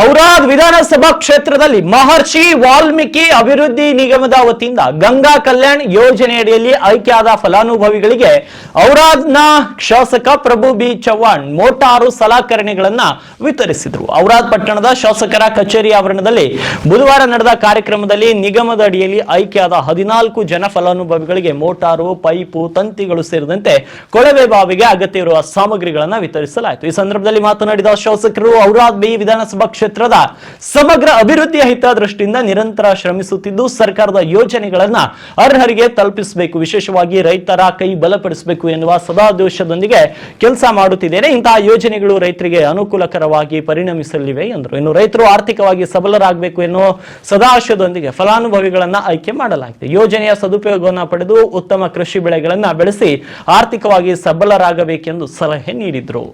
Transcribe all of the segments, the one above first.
ಔರಾದ್ ವಿಧಾನಸಭಾ ಕ್ಷೇತ್ರದಲ್ಲಿ ಮಹರ್ಷಿ ವಾಲ್ಮೀಕಿ ಅಭಿವೃದ್ಧಿ ನಿಗಮದ ವತಿಯಿಂದ ಗಂಗಾ ಕಲ್ಯಾಣ್ ಯೋಜನೆಯಡಿಯಲ್ಲಿ ಆಯ್ಕೆಯಾದ ಫಲಾನುಭವಿಗಳಿಗೆ ಔರಾದ್ನ ಶಾಸಕ ಪ್ರಭು ಬಿ ಚವ್ಹಾಣ್ ಮೋಟಾರು ಸಲಕರಣೆಗಳನ್ನ ವಿತರಿಸಿದರು. ಔರಾದ್ ಪಟ್ಟಣದ ಶಾಸಕರ ಕಚೇರಿ ಆವರಣದಲ್ಲಿ ಬುಧವಾರ ನಡೆದ ಕಾರ್ಯಕ್ರಮದಲ್ಲಿ ನಿಗಮದ ಅಡಿಯಲ್ಲಿ ಆಯ್ಕೆಯಾದ 14 ಜನ ಫಲಾನುಭವಿಗಳಿಗೆ ಮೋಟಾರು, ಪೈಪು, ತಂತಿಗಳು ಸೇರಿದಂತೆ ಕೊಳವೆ ಬಾವಿಗೆ ಅಗತ್ಯ ಇರುವ ಸಾಮಗ್ರಿಗಳನ್ನು ವಿತರಿಸಲಾಯಿತು. ಈ ಸಂದರ್ಭದಲ್ಲಿ ಮಾತನಾಡಿದ ಶಾಸಕರು, ಔರಾದ್ ಬಿ ವಿಧಾನಸಭಾ ಕ್ಷೇತ್ರದ ಸಮಗ್ರ ಅಭಿವೃದ್ಧಿಯ ಹಿತದೃಷ್ಟಿಯಿಂದ ನಿರಂತರ ಶ್ರಮಿಸುತ್ತಿದ್ದು ಸರ್ಕಾರದ ಯೋಜನೆಗಳನ್ನ ಅರ್ಹರಿಗೆ ತಲುಪಿಸಬೇಕು, ವಿಶೇಷವಾಗಿ ರೈತರ ಕೈ ಬಲಪಡಿಸಬೇಕು ಎನ್ನುವ ಸದಾದೇಶದೊಂದಿಗೆ ಕೆಲಸ ಮಾಡುತ್ತಿದ್ದೇನೆ. ಇಂತಹ ಯೋಜನೆಗಳು ರೈತರಿಗೆ ಅನುಕೂಲಕರವಾಗಿ ಪರಿಣಮಿಸಲಿವೆ ಎಂದರು. ಇನ್ನು ರೈತರು ಆರ್ಥಿಕವಾಗಿ ಸಬಲರಾಗಬೇಕು ಎನ್ನುವ ಸದಾಶಯದೊಂದಿಗೆ ಫಲಾನುಭವಿಗಳನ್ನ ಆಯ್ಕೆ ಮಾಡಲಾಗಿದೆ. ಯೋಜನೆಯ ಸದುಪಯೋಗವನ್ನು ಪಡೆದು ಉತ್ತಮ ಕೃಷಿ ಬೆಳೆಗಳನ್ನ ಬೆಳೆಸಿ ಆರ್ಥಿಕವಾಗಿ ಸಬಲರಾಗಬೇಕೆಂದು ಸಲಹೆ ನೀಡಿದರು.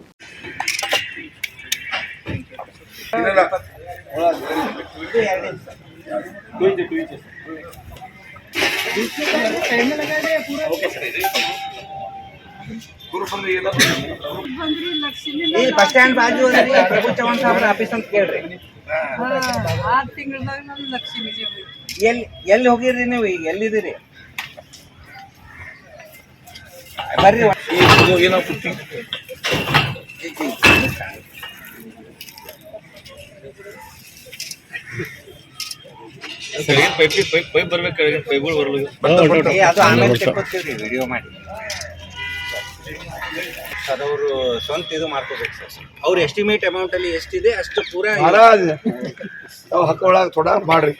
ಬಸ್ ಸ್ಟ್ಯಾಂಡ್ ಬಾಜು ಪ್ರಭು ಚವ್ಹಾಣ್ ಸಾಹೇಬ್ರ ಆಫೀಸ್ ಅಂತ ಕೇಳ್ರಿ. 6 ತಿಂಗಳದಾಗ ನಾನು ಲಕ್ಷ್ಮೀ ಎಲ್ಲಿ ಹೋಗಿರ್ರಿ ನೀವು? ಈಗ ಎಲ್ಲಿದ್ದೀರಿ? ಬರ್ರಿ. ಪೈಪ್ ಬರ್ಬೇಕು, ಪೈಪ್ಗಳು ಬರಲ್ಲ. ಅದು ಆಮೇಲೆ ತೆಕ್ಕೊತೀವ್ರಿ ವಿಡಿಯೋ ಮಾಡಿ. ಸರ್ ಅವರು ಸ್ವಂತ ಇದು ಮಾಡ್ಕೋಬೇಕು ಸರ್. ಅವ್ರ ಎಸ್ಟಿಮೇಟ್ ಅಮೌಂಟ್ ಅಲ್ಲಿ ಎಷ್ಟಿದೆ ಅಷ್ಟು ಪೂರಾ ಹಾಕೊಳಗ ಥೋಡಾ ಮಾಡ್ರಿ.